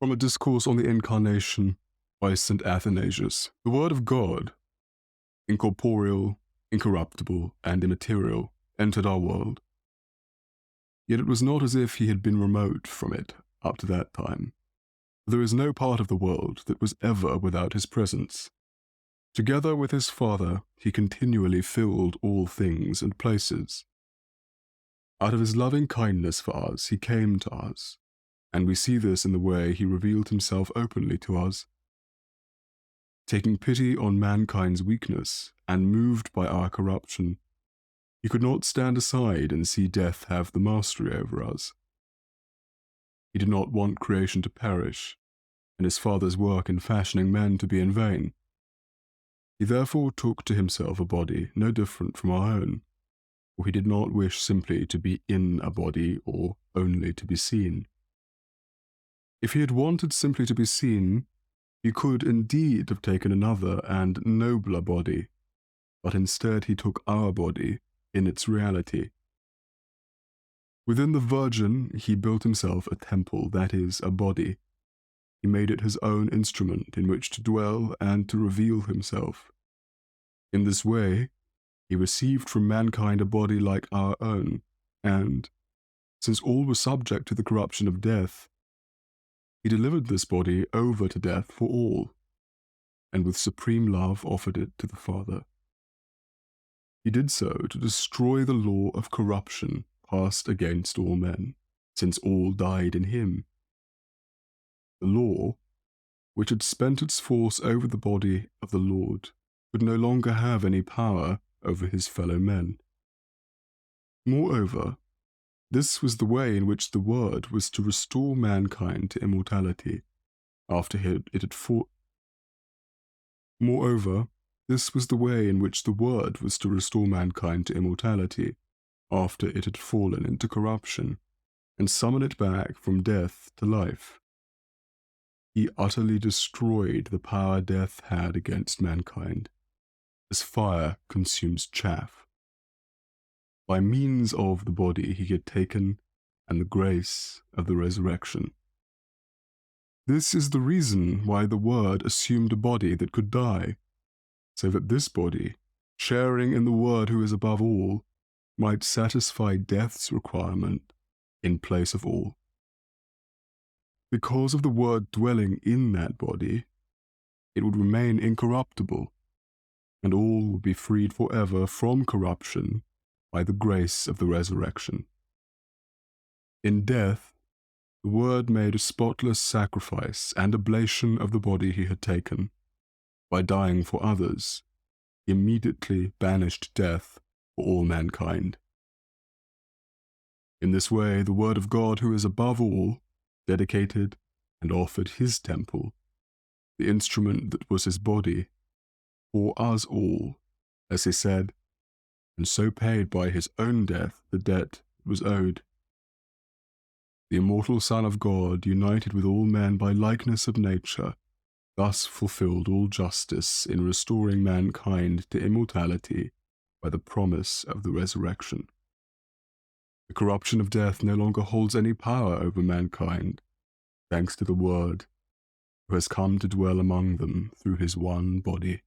From a discourse on the Incarnation by St. Athanasius. The Word of God, incorporeal, incorruptible, and immaterial, entered our world. Yet it was not as if he had been remote from it up to that time. There is no part of the world that was ever without his presence. Together with his Father, he continually filled all things and places. Out of his loving kindness for us, he came to us, and we see this in the way he revealed himself openly to us. Taking pity on mankind's weakness, and moved by our corruption, he could not stand aside and see death have the mastery over us. He did not want creation to perish, and his Father's work in fashioning men to be in vain. He therefore took to himself a body no different from our own, for he did not wish simply to be in a body or only to be seen. If he had wanted simply to be seen, he could indeed have taken another and nobler body, but instead he took our body in its reality. Within the Virgin he built himself a temple, that is, a body. He made it his own instrument in which to dwell and to reveal himself. In this way, he received from mankind a body like our own, and, since all were subject to the corruption of death, he delivered this body over to death for all, and with supreme love offered it to the Father. He did so to destroy the law of corruption passed against all men, since all died in him. The law, which had spent its force over the body of the Lord, could no longer have any power over his fellow men. Moreover, this was the way in which the Word was to restore mankind to immortality, after it had fallen. Moreover, this was the way in which the Word was to restore mankind to immortality, after it had fallen into corruption, and summon it back from death to life. He utterly destroyed the power death had against mankind, as fire consumes chaff, by means of the body he had taken and the grace of the resurrection. This is the reason why the Word assumed a body that could die, so that this body, sharing in the Word who is above all, might satisfy death's requirement in place of all. Because of the Word dwelling in that body, it would remain incorruptible, and all would be freed forever from corruption by the grace of the resurrection. In death, the Word made a spotless sacrifice and oblation of the body he had taken. By dying for others, he immediately banished death for all mankind. In this way, the Word of God, who is above all, dedicated and offered his temple, the instrument that was his body, for us all, as he said, and so paid by his own death the debt that was owed. The immortal Son of God, united with all men by likeness of nature, thus fulfilled all justice in restoring mankind to immortality by the promise of the resurrection. The corruption of death no longer holds any power over mankind, thanks to the Word, who has come to dwell among them through his one body.